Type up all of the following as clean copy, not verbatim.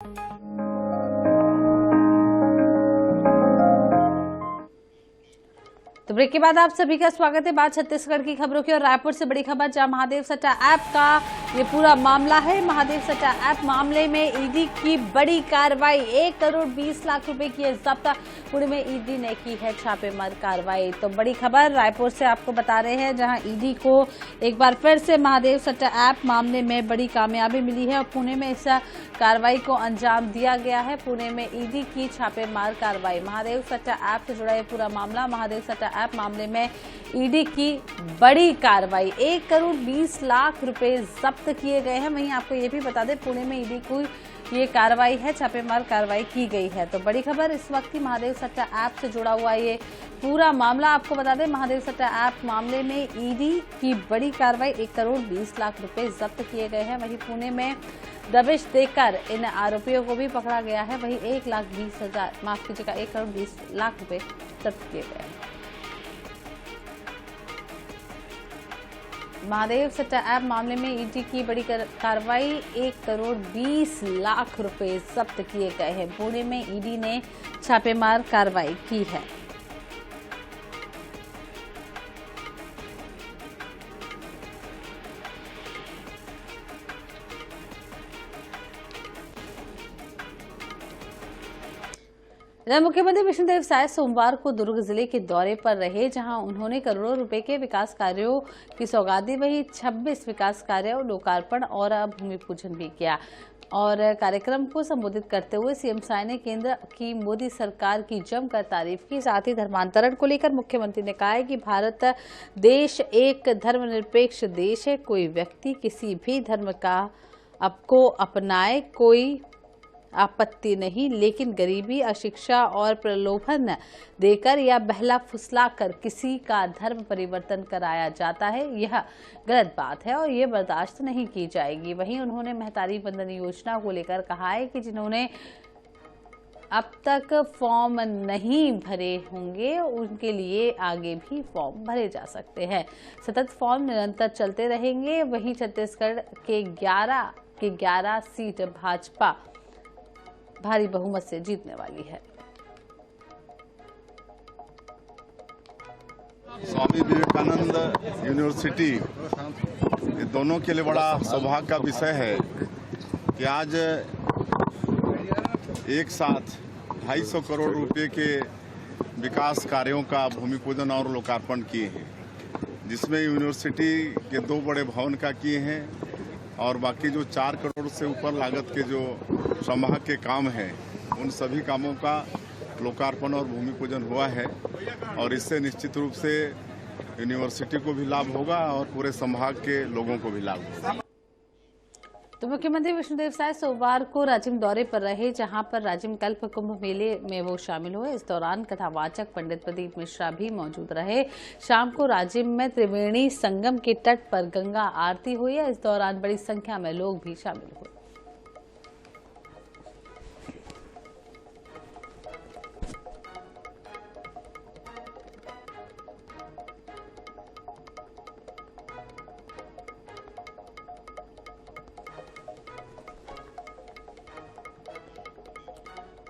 तो ब्रेक के बाद आप सभी का स्वागत है। बात छत्तीसगढ़ की खबरों की और रायपुर से बड़ी खबर, जहां महादेव सट्टा ऐप का ये पूरा मामला है। महादेव सट्टा ऐप मामले में ईडी की बड़ी कार्रवाई, 1 करोड़ 20 लाख रुपए की जब्त। पुणे में ईडी ने की है छापेमार कार्रवाई। तो बड़ी खबर रायपुर से आपको बता रहे हैं, जहां ईडी को एक बार फिर से महादेव सट्टा ऐप मामले में बड़ी कामयाबी मिली है और पुणे में इस कार्रवाई को अंजाम दिया गया है। पुणे में ईडी की छापेमार कार्रवाई, महादेव सट्टा ऐप से जुड़ा ये पूरा मामला। महादेव सट्टा ऐप मामले में ईडी की बड़ी कार्रवाई, 1 करोड़ 20 लाख रुपए जब्त किए गए हैं। वहीं आपको ये भी बता दें, पुणे में ईडी को ये कार्रवाई है, छापेमार कार्रवाई की गई है। तो बड़ी खबर इस वक्त की महादेव सट्टा ऐप से जुड़ा हुआ ये पूरा मामला आपको बता दें। महादेव सट्टा ऐप मामले में ईडी की बड़ी कार्रवाई, 1 करोड़ 20 लाख रुपए जब्त किए गए हैं। वहीं पुणे में दबिश देकर इन आरोपियों को भी पकड़ा गया है। वहीं 1 करोड़ 20 लाख रुपए जब्त किए गए हैं। महादेव सट्टा ऐप मामले में ईडी की बड़ी कार्रवाई, 1 करोड़ 20 लाख रुपए जब्त किए गए हैं। पुणे में ईडी ने छापेमार कार्रवाई की है। मुख्यमंत्री विष्णुदेव साय सोमवार को दुर्ग जिले के दौरे पर रहे, जहां उन्होंने करोड़ों रुपए के विकास कार्यों की सौगात दी। वहीं 26 विकास कार्यों लोकार्पण और भूमि पूजन भी किया। और कार्यक्रम को संबोधित करते हुए सीएम साय ने केंद्र की मोदी सरकार की जमकर तारीफ की। साथ ही धर्मांतरण को लेकर मुख्यमंत्री ने कहा है कि भारत देश एक धर्मनिरपेक्ष देश है। कोई व्यक्ति किसी भी धर्म का को अपनाए, कोई आपत्ति नहीं, लेकिन गरीबी, अशिक्षा और प्रलोभन देकर या बहला फुसलाकर किसी का धर्म परिवर्तन कराया जाता है, यह गलत बात है और ये बर्दाश्त नहीं की जाएगी। वहीं उन्होंने महतारी बंधन योजना को लेकर कहा है कि जिन्होंने अब तक फॉर्म नहीं भरे होंगे, उनके लिए आगे भी फॉर्म भरे जा सकते हैं। सतत फॉर्म निरंतर चलते रहेंगे। वहीं छत्तीसगढ़ के 11 सीट भाजपा भारी बहुमत से जीतने वाली है। स्वामी विवेकानंद यूनिवर्सिटी, ये दोनों के लिए बड़ा सौभाग्य का विषय है कि आज एक साथ 250 करोड़ रुपए के विकास कार्यों का भूमि पूजन और लोकार्पण किए हैं, जिसमें यूनिवर्सिटी के 2 बड़े भवन का किए हैं और बाकी जो 4 करोड़ से ऊपर लागत के जो संभाग के काम हैं, उन सभी कामों का लोकार्पण और भूमि पूजन हुआ है। और इससे निश्चित रूप से यूनिवर्सिटी को भी लाभ होगा और पूरे संभाग के लोगों को भी लाभ होगा। तो मुख्यमंत्री विष्णुदेव साय सोमवार को राजिम दौरे पर रहे, जहां पर राजिम कल्प कुंभ मेले में वो शामिल हुए। इस दौरान कथावाचक पंडित प्रदीप मिश्रा भी मौजूद रहे। शाम को राजिम में त्रिवेणी संगम के तट पर गंगा आरती हुई। इस दौरान बड़ी संख्या में लोग भी शामिल हुए।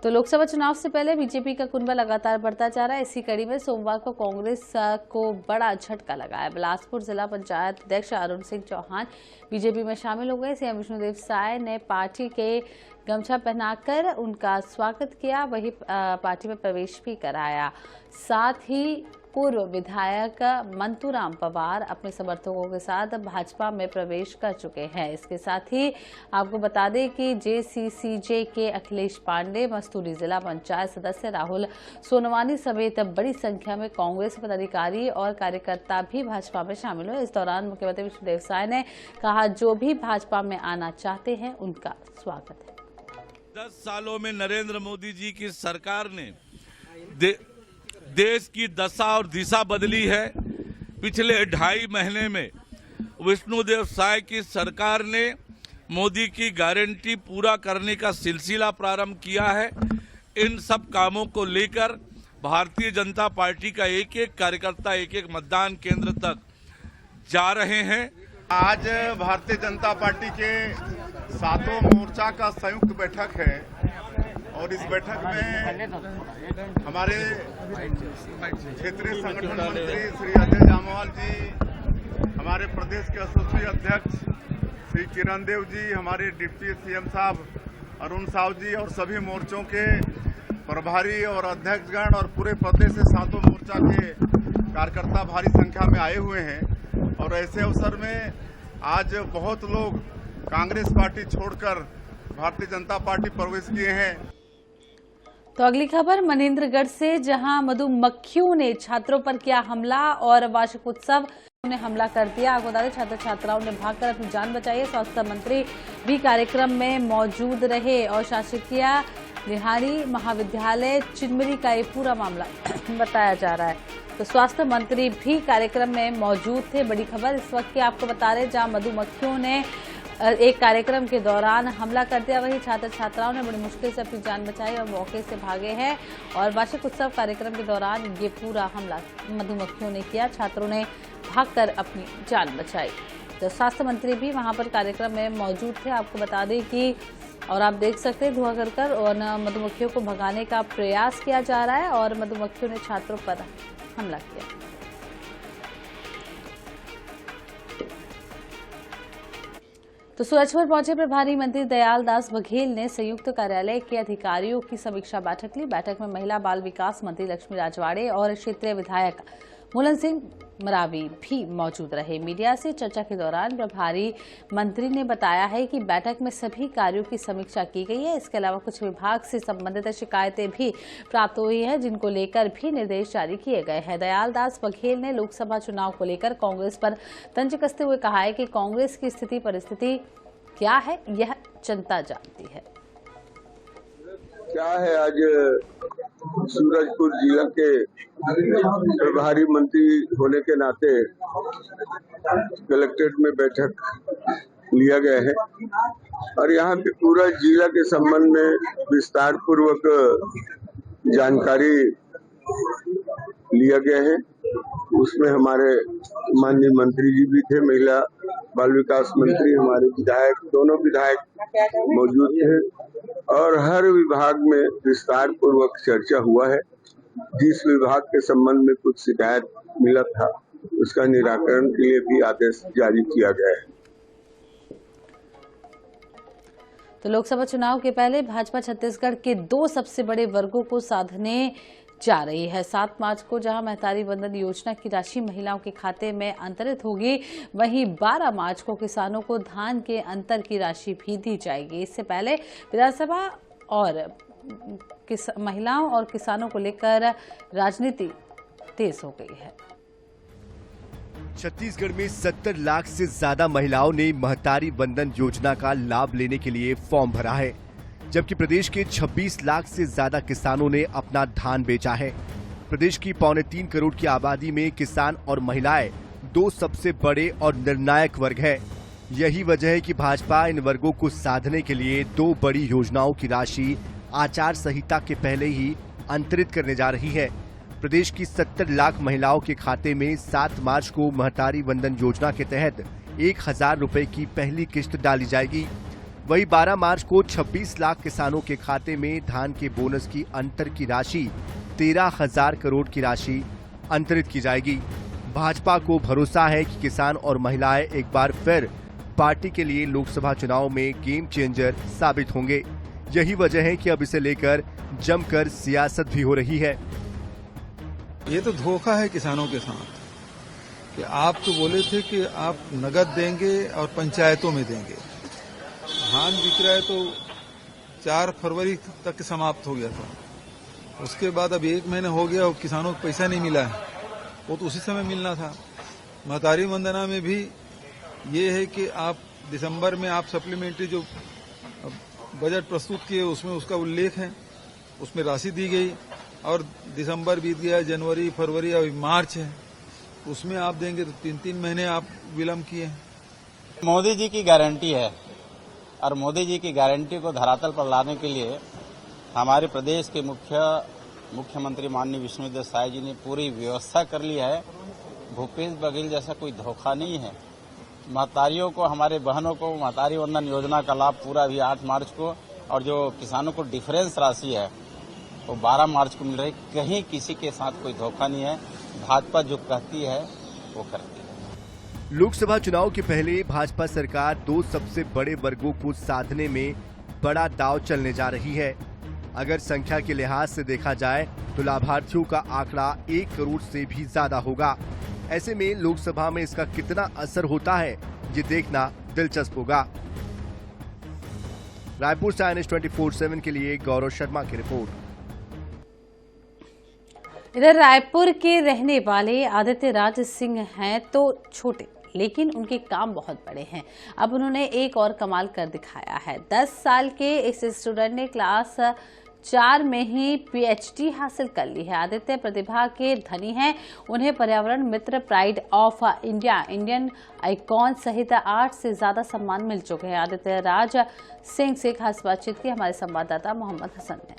तो लोकसभा चुनाव से पहले बीजेपी का कुनबा लगातार बढ़ता जा रहा है। इसी कड़ी में सोमवार को कांग्रेस को बड़ा झटका लगा है। बिलासपुर जिला पंचायत अध्यक्ष अरुण सिंह चौहान बीजेपी में शामिल हो गए। सीएम विष्णुदेव साय ने पार्टी के गमछा पहनाकर उनका स्वागत किया, वही पार्टी में प्रवेश भी कराया। साथ ही पूर्व विधायक मंतूराम पवार अपने समर्थकों के साथ भाजपा में प्रवेश कर चुके हैं। इसके साथ ही आपको बता दें कि जेसीसीजे के अखिलेश पांडे, मस्तूरी जिला पंचायत सदस्य राहुल सोनवानी समेत बड़ी संख्या में कांग्रेस पदाधिकारी और कार्यकर्ता भी भाजपा में शामिल हुए। इस दौरान मुख्यमंत्री विष्णुदेव साय ने कहा, जो भी भाजपा में आना चाहते हैं उनका स्वागत है। 10 सालों में नरेंद्र मोदी जी की सरकार ने देश की दशा और दिशा बदली है। पिछले 2.5 महीने में विष्णुदेव साय की सरकार ने मोदी की गारंटी पूरा करने का सिलसिला प्रारंभ किया है। इन सब कामों को लेकर भारतीय जनता पार्टी का एक-एक कार्यकर्ता एक-एक मतदान केंद्र तक जा रहे हैं। आज भारतीय जनता पार्टी के सातों मोर्चा का संयुक्त बैठक है और इस बैठक में हमारे क्षेत्रीय संगठन मंत्री श्री अजय जामवाल जी, हमारे प्रदेश के एसोसिएशन अध्यक्ष श्री किरण देव जी, हमारे डिप्टी सीएम साहब अरुण साहु जी और सभी मोर्चों के प्रभारी और अध्यक्षगण और पूरे प्रदेश से सातों मोर्चा के कार्यकर्ता भारी संख्या में आए हुए हैं। और ऐसे अवसर में आज बहुत लोग कांग्रेस पार्टी छोड़कर भारतीय जनता पार्टी प्रवेश किए हैं। तो अगली खबर मनेंद्रगढ़ से, जहां मधुमक्खियों ने छात्रों पर किया हमला और वार्षिक उत्सव ने हमला कर दिया। आपको बता दें छात्र छात्राओं ने भागकर अपनी जान बचाई है। स्वास्थ्य मंत्री भी कार्यक्रम में मौजूद रहे और शासकीय निहारी महाविद्यालय चिन्मरी का ये पूरा मामला बताया जा रहा है। तो स्वास्थ्य मंत्री भी कार्यक्रम में मौजूद थे। बड़ी खबर इस वक्त की आपको बता रहे, जहां मधुमक्खियों ने एक कार्यक्रम के दौरान हमला कर दिया, वहीं छात्र छात्राओं ने बड़ी मुश्किल से अपनी जान बचाई और मौके से भागे हैं। और वार्षिक उत्सव कार्यक्रम के दौरान ये पूरा हमला मधुमक्खियों ने किया, छात्रों ने भागकर अपनी जान बचाई। तो स्वास्थ्य मंत्री भी वहां पर कार्यक्रम में मौजूद थे। आपको बता दें कि और आप देख सकते हैं धुआं कर और मधुमक्खियों को भगाने का प्रयास किया जा रहा है और मधुमक्खियों ने छात्रों पर हमला किया। तो सूरजपुर पहुंचे प्रभारी मंत्री दयाल दास बघेल ने संयुक्त कार्यालय के अधिकारियों की समीक्षा बैठक ली। बैठक में महिला बाल विकास मंत्री लक्ष्मी राजवाड़े और क्षेत्रीय विधायक मूलन सिंह मरावी भी मौजूद रहे। मीडिया से चर्चा के दौरान प्रभारी मंत्री ने बताया है कि बैठक में सभी कार्यों की समीक्षा की गई है। इसके अलावा कुछ विभाग से संबंधित शिकायतें भी प्राप्त हुई हैं, जिनको लेकर भी निर्देश जारी किए गए हैं। दयाल दास बघेल ने लोकसभा चुनाव को लेकर कांग्रेस पर तंज कसते हुए कहा है कि कांग्रेस की स्थिति परिस्थिति क्या है यह जनता जानती है। क्या है, आज सूरजपुर जिला के प्रभारी मंत्री होने के नाते कलेक्ट्रेट में बैठक लिया गया है और यहाँ के पूरा जिला के संबंध में विस्तार पूर्वक जानकारी लिया गया है। उसमें हमारे माननीय मंत्री जी भी थे, महिला बाल विकास मंत्री, हमारे विधायक, दोनों विधायक मौजूद थे और हर विभाग में विस्तार पूर्वक चर्चा हुआ है। जिस विभाग के संबंध में कुछ शिकायत मिला था उसका निराकरण के लिए भी आदेश जारी किया गया है। तो लोकसभा चुनाव के पहले भाजपा छत्तीसगढ़ के दो सबसे बड़े वर्गों को साधने जा रही है। 7 मार्च को जहां महतारी वंदन योजना की राशि महिलाओं के खाते में अंतरित होगी, वहीं 12 मार्च को किसानों को धान के अंतर की राशि भी दी जाएगी। इससे पहले विधानसभा और महिलाओं और किसानों को लेकर राजनीति तेज हो गई है। छत्तीसगढ़ में 70 लाख से ज्यादा महिलाओं ने महतारी वंदन योजना का लाभ लेने के लिए फॉर्म भरा है, जबकि प्रदेश के 26 लाख से ज्यादा किसानों ने अपना धान बेचा है। प्रदेश की 3.25 करोड़ की आबादी में किसान और महिलाएं दो सबसे बड़े और निर्णायक वर्ग है। यही वजह है कि भाजपा इन वर्गों को साधने के लिए दो बड़ी योजनाओं की राशि आचार संहिता के पहले ही अंतरित करने जा रही है। प्रदेश की 70 लाख महिलाओं के खाते में 7 मार्च को महतारी वंदन योजना के तहत 1000 रुपए की पहली किश्त डाली जाएगी। वहीं 12 मार्च को 26 लाख किसानों के खाते में धान के बोनस की अंतर की राशि 13,000 करोड़ की राशि अंतरित की जाएगी। भाजपा को भरोसा है कि किसान और महिलाएं एक बार फिर पार्टी के लिए लोकसभा चुनाव में गेम चेंजर साबित होंगे। यही वजह है कि अब इसे लेकर जमकर सियासत भी हो रही है। ये तो धोखा है किसानों के साथ कि आप तो बोले थे कि आप नगद देंगे और पंचायतों में देंगे। धान बिक रहा है तो 4 फरवरी तक समाप्त हो गया था। उसके बाद अब 1 महीना हो गया और किसानों को पैसा नहीं मिला है। वो तो उसी समय मिलना था। महतारी वंदना में भी ये है कि आप दिसंबर में आप सप्लीमेंट्री जो बजट प्रस्तुत किए उसमें उसका उल्लेख है, उसमें राशि दी गई और दिसंबर बीत गया, जनवरी, फरवरी, अभी मार्च है, उसमें आप देंगे तो 3-3 महीने आप विलम्ब किए। मोदी जी की गारंटी है और मोदी जी की गारंटी को धरातल पर लाने के लिए हमारे प्रदेश के मुख्यमंत्री माननीय विष्णुदेव साय जी ने पूरी व्यवस्था कर ली है। भूपेश बघेल जैसा कोई धोखा नहीं है महतारियों को, हमारे बहनों को महतारी वंदन योजना का लाभ पूरा भी 8 मार्च को, और जो किसानों को डिफरेंस राशि है वो 12 मार्च को मिल रही। कहीं किसी के साथ कोई धोखा नहीं है। भाजपा जो कहती है वो करती है। लोकसभा चुनाव के पहले भाजपा सरकार दो सबसे बड़े वर्गों को साधने में बड़ा दांव चलने जा रही है। अगर संख्या के लिहाज से देखा जाए तो लाभार्थियों का आंकड़ा 1 करोड़ से भी ज्यादा होगा। ऐसे में लोकसभा में इसका कितना असर होता है, ये देखना दिलचस्प होगा। रायपुर से INS 24/7 के लिए गौरव शर्मा की रिपोर्ट। इधर रायपुर के रहने वाले आदित्य राज सिंह हैं तो छोटे, लेकिन उनके काम बहुत बड़े हैं। अब उन्होंने एक और कमाल कर दिखाया है। 10 साल के इस स्टूडेंट ने क्लास 4 में ही PhD हासिल कर ली है। आदित्य प्रतिभा के धनी हैं। उन्हें पर्यावरण मित्र, pride of India, Indian icon सहित 8 से ज्यादा सम्मान मिल चुके हैं। आदित्य राज सिंह से खास बातचीत की हमारे संवाददाता मोहम्मद हसन ने।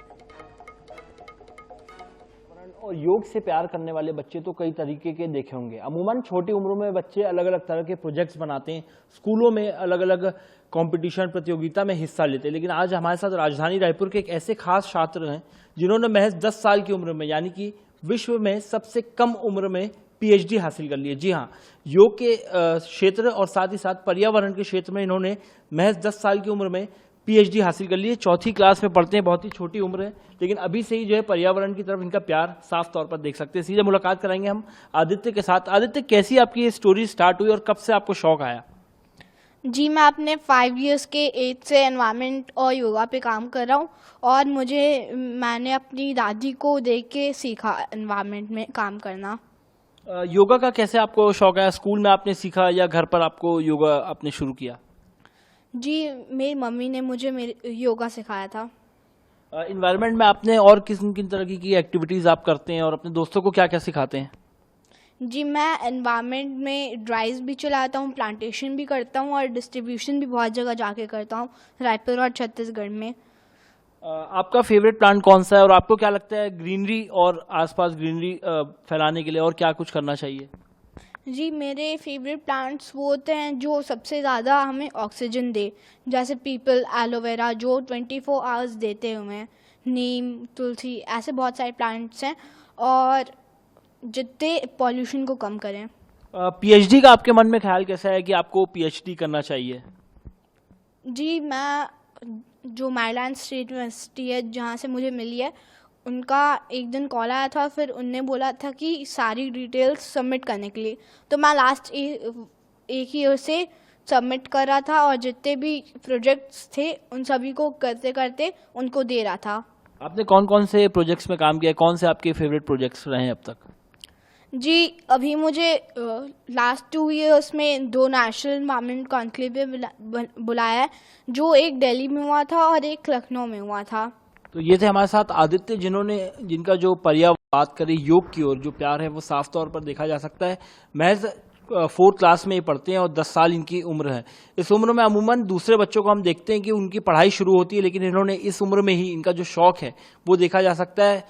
और योग से प्यार करने वाले बच्चे तो कई तरीके के देखे होंगे। अमूमन छोटी उम्रों में बच्चे अलग अलग तरह के प्रोजेक्ट्स बनाते हैं, स्कूलों में अलग अलग कंपटीशन प्रतियोगिता में हिस्सा लेते हैं। लेकिन आज हमारे साथ राजधानी रायपुर के एक ऐसे खास छात्र हैं जिन्होंने महज 10 साल की उम्र में, यानी कि विश्व में सबसे कम उम्र में PhD हासिल कर ली है। जी हाँ, योग के क्षेत्र और साथ ही साथ पर्यावरण के क्षेत्र में इन्होंने महज 10 साल की उम्र में PhD हासिल कर ली है। 4th क्लास में पढ़ते हैं, बहुत ही छोटी उम्र है, लेकिन अभी से ही जो है पर्यावरण की तरफ इनका प्यार साफ तौर पर देख सकते हैं। सीधे मुलाकात कराएंगे हम आदित्य के साथ। आदित्य, कैसी आपकी ये स्टोरी स्टार्ट हुई और कब से आपको शौक आया? जी, मैं अपने 5 इयर्स के एज से एनवायरनमेंट और योगा पे काम कर रहा हूँ, और मैंने अपनी दादी को देख के सीखा एनवायरनमेंट में काम करना। योगा का कैसे आपको शौक आया? स्कूल में आपने सीखा या घर पर आपको योगा आपने शुरू किया? जी, मेरी मम्मी ने मुझे योगा सिखाया था। एनवायरनमेंट में आपने और किन किन तरह की एक्टिविटीज़ आप करते हैं और अपने दोस्तों को क्या क्या सिखाते हैं? जी, मैं एनवायरनमेंट में ड्राइव्स भी चलाता हूँ, प्लांटेशन भी करता हूँ और डिस्ट्रीब्यूशन भी बहुत जगह जाके करता हूँ, रायपुर और छत्तीसगढ़ में। आपका फेवरेट प्लांट कौन सा है और आपको क्या लगता है ग्रीनरी और आसपास ग्रीनरी फैलाने के लिए और क्या कुछ करना चाहिए? जी, मेरे फेवरेट प्लांट्स वो होते हैं जो सबसे ज़्यादा हमें ऑक्सीजन दे, जैसे पीपल, एलोवेरा जो 24 आवर्स देते हुए हैं, नीम, तुलसी, ऐसे बहुत सारे प्लांट्स हैं, और जितने पॉल्यूशन को कम करें। PhD का आपके मन में ख्याल कैसा है कि आपको PhD करना चाहिए? जी, मैं जो मैरीलैंड स्टेट यूनिवर्सिटी है जहाँ से मुझे मिली है, उनका एक दिन कॉल आया था, फिर उनने बोला था कि सारी डिटेल्स सबमिट करने के लिए, तो मैं लास्ट एक ईयर से सबमिट कर रहा था और जितने भी प्रोजेक्ट्स थे उन सभी को करते करते उनको दे रहा था। आपने कौन कौन से प्रोजेक्ट्स में काम किया? कौन से आपके फेवरेट प्रोजेक्ट्स रहे हैं अब तक? जी, अभी मुझे लास्ट 2 इयर्स में 2 नेशनल एनवायरनमेंट कॉन्क्लेव में बुलाया है, जो एक दिल्ली में हुआ था और एक लखनऊ में हुआ था। तो ये थे हमारे साथ आदित्य, जिनका जो पर्यावरण बात करें योग की ओर जो प्यार है वो साफ तौर पर देखा जा सकता है। महज 4th क्लास में ही पढ़ते हैं और 10 साल इनकी उम्र है। इस उम्र में अमूमन दूसरे बच्चों को हम देखते हैं कि उनकी पढ़ाई शुरू होती है, लेकिन इन्होंने इस उम्र में ही इनका जो शौक है वो देखा जा सकता है।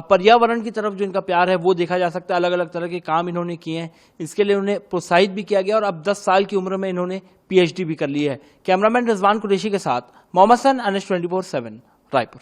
पर्यावरण की तरफ जो इनका प्यार है वो देखा जा सकता है। अलग अलग तरह के काम इन्होंने किए हैं, इसके लिए उन्हें प्रोत्साहित भी किया गया और अब 10 साल की उम्र में इन्होंने PhD भी कर ली है। कैमरामैन रिजवान कुरैशी के साथ मोहम्मद हसन, INS 24/7 रायपुर।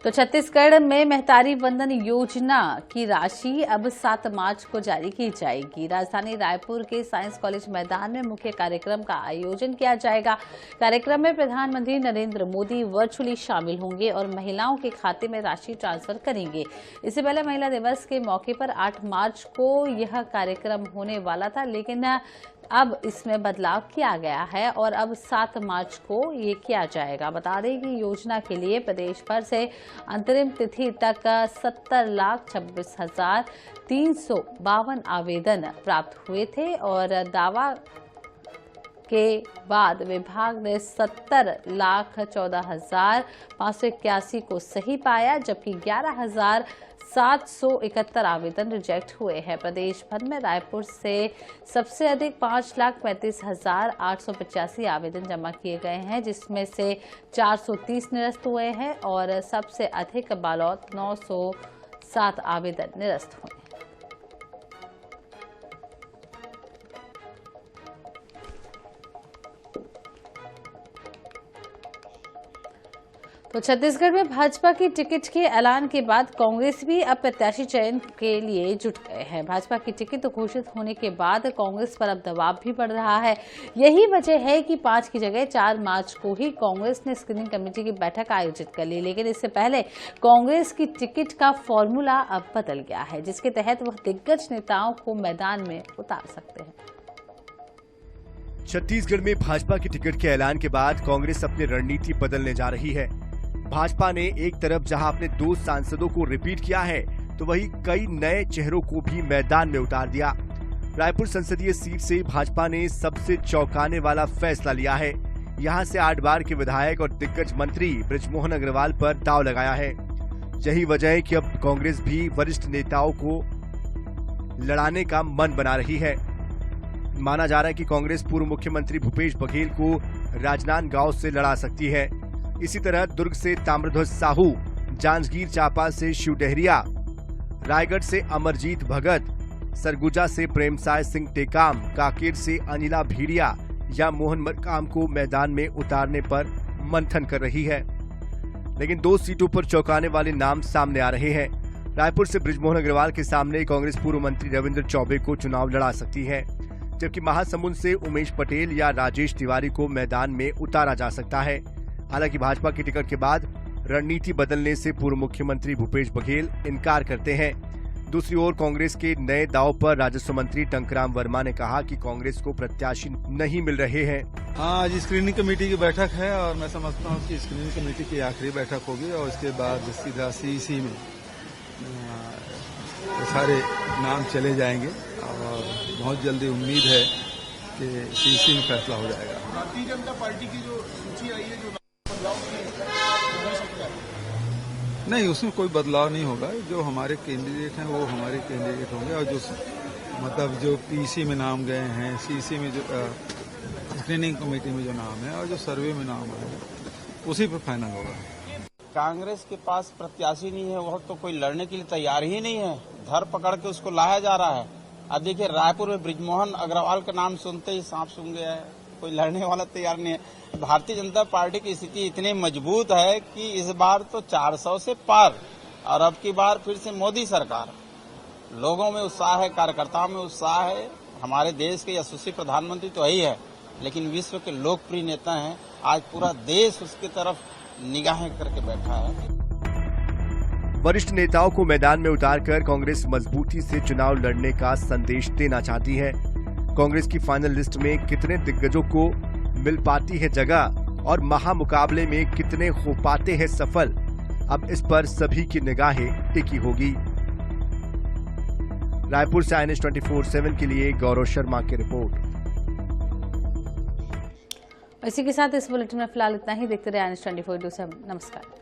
तो छत्तीसगढ़ में महतारी वंदन योजना की राशि अब 7 मार्च को जारी की जाएगी। राजधानी रायपुर के साइंस कॉलेज मैदान में मुख्य कार्यक्रम का आयोजन किया जाएगा। कार्यक्रम में प्रधानमंत्री नरेंद्र मोदी वर्चुअली शामिल होंगे और महिलाओं के खाते में राशि ट्रांसफर करेंगे। इससे पहले महिला दिवस के मौके पर 8 मार्च को यह कार्यक्रम होने वाला था, लेकिन अब इसमें बदलाव किया गया है और अब 7 मार्च को ये किया जाएगा। बता दें कि योजना के लिए प्रदेश भर से अंतरिम तिथि तक 70,26,352 आवेदन प्राप्त हुए थे और दावा के बाद विभाग ने 70,14,581 को सही पाया, जबकि 11,771 आवेदन रिजेक्ट हुए हैं। प्रदेश भर में रायपुर से सबसे अधिक 5,35,885 आवेदन जमा किए गए हैं, जिसमें से 430 निरस्त हुए हैं और सबसे अधिक बालोद 907 आवेदन निरस्त हुए हैं। तो छत्तीसगढ़ में भाजपा की टिकट के ऐलान के बाद कांग्रेस भी अब प्रत्याशी चयन के लिए जुट गए हैं। भाजपा की टिकट घोषित होने के बाद कांग्रेस पर अब दबाव भी बढ़ रहा है। यही वजह है कि 5 की जगह 4 मार्च को ही कांग्रेस ने स्क्रीनिंग कमेटी की बैठक आयोजित कर ली, लेकिन इससे पहले कांग्रेस की टिकट का फॉर्मूला अब बदल गया है, जिसके तहत वह दिग्गज नेताओं को मैदान में उतार सकते हैं। छत्तीसगढ़ में भाजपा की टिकट के ऐलान के बाद कांग्रेस अपनी रणनीति बदलने जा रही है। भाजपा ने एक तरफ जहां अपने 2 सांसदों को रिपीट किया है, तो वहीं कई नए चेहरों को भी मैदान में उतार दिया। रायपुर संसदीय सीट से भाजपा ने सबसे चौंकाने वाला फैसला लिया है। यहां से 8 बार के विधायक और दिग्गज मंत्री बृजमोहन अग्रवाल पर दांव लगाया है। यही वजह है कि अब कांग्रेस भी वरिष्ठ नेताओं को लड़ाने का मन बना रही है। माना जा रहा है कि कांग्रेस पूर्व मुख्यमंत्री भूपेश बघेल को राजनांदगांव से लड़ा सकती है। इसी तरह दुर्ग से ताम्रध्वज साहू, जांजगीर चांपा से शिव डहरिया, रायगढ़ से अमरजीत भगत, सरगुजा से प्रेमसाय सिंह टेकाम, कांकेर से अनिला भीड़िया या मोहन मरकाम को मैदान में उतारने पर मंथन कर रही है। लेकिन 2 सीटों पर चौंकाने वाले नाम सामने आ रहे हैं। रायपुर से बृजमोहन अग्रवाल के सामने कांग्रेस पूर्व मंत्री रविंद्र चौबे को चुनाव लड़ा सकती है, जबकि महासमुंद से उमेश पटेल या राजेश तिवारी को मैदान में उतारा जा सकता है। हालांकि भाजपा की टिकट के बाद रणनीति बदलने से पूर्व मुख्यमंत्री भूपेश बघेल इनकार करते हैं। दूसरी ओर कांग्रेस के नए दांव पर राजस्व मंत्री टंकराम वर्मा ने कहा कि कांग्रेस को प्रत्याशी नहीं मिल रहे हैं। हाँ, आज स्क्रीनिंग कमेटी की बैठक है और मैं समझता हूँ कि स्क्रीनिंग कमेटी की आखिरी बैठक होगी और उसके बाद सीधा सीईसी में सारे नाम चले जाएंगे और बहुत जल्दी उम्मीद है कि सीईसी में फैसला हो जाएगा। भारतीय जनता पार्टी की जो सूची आई है, जो नहीं, उसमें कोई बदलाव नहीं होगा। जो हमारे कैंडिडेट हैं वो हमारे कैंडिडेट होंगे और जो मतलब जो पीसी में नाम गए हैं, सीसी में जो स्क्रीनिंग कमेटी में जो नाम है और जो सर्वे में नाम है उसी पर फाइनल होगा। कांग्रेस के पास प्रत्याशी नहीं है, वह तो कोई लड़ने के लिए तैयार ही नहीं है। धर पकड़ के उसको लाया जा रहा है। अब देखिए, रायपुर में बृजमोहन अग्रवाल का नाम सुनते ही सांप सूंघ गया है, कोई लड़ने वाला तैयार नहीं है। भारतीय जनता पार्टी की स्थिति इतनी मजबूत है कि इस बार तो 400 से पार और अब की बार फिर से मोदी सरकार। लोगों में उत्साह है, कार्यकर्ताओं में उत्साह है। हमारे देश के यशस्वी प्रधानमंत्री तो यही है, लेकिन विश्व के लोकप्रिय नेता हैं। आज पूरा देश उसकी तरफ निगाहें करके बैठा है। वरिष्ठ नेताओं को मैदान में उतारकर कांग्रेस मजबूती से चुनाव लड़ने का संदेश देना चाहती है। कांग्रेस की फाइनल लिस्ट में कितने दिग्गजों को मिल पाती है जगह और महामुकाबले में कितने हो पाते हैं सफल, अब इस पर सभी की निगाहें टिकी होगी। रायपुर से INS 24/7 के लिए गौरव शर्मा की रिपोर्ट। इसी के साथ इस बुलेटिन में फिलहाल इतना ही। देखते रहे INS 24/7। नमस्कार।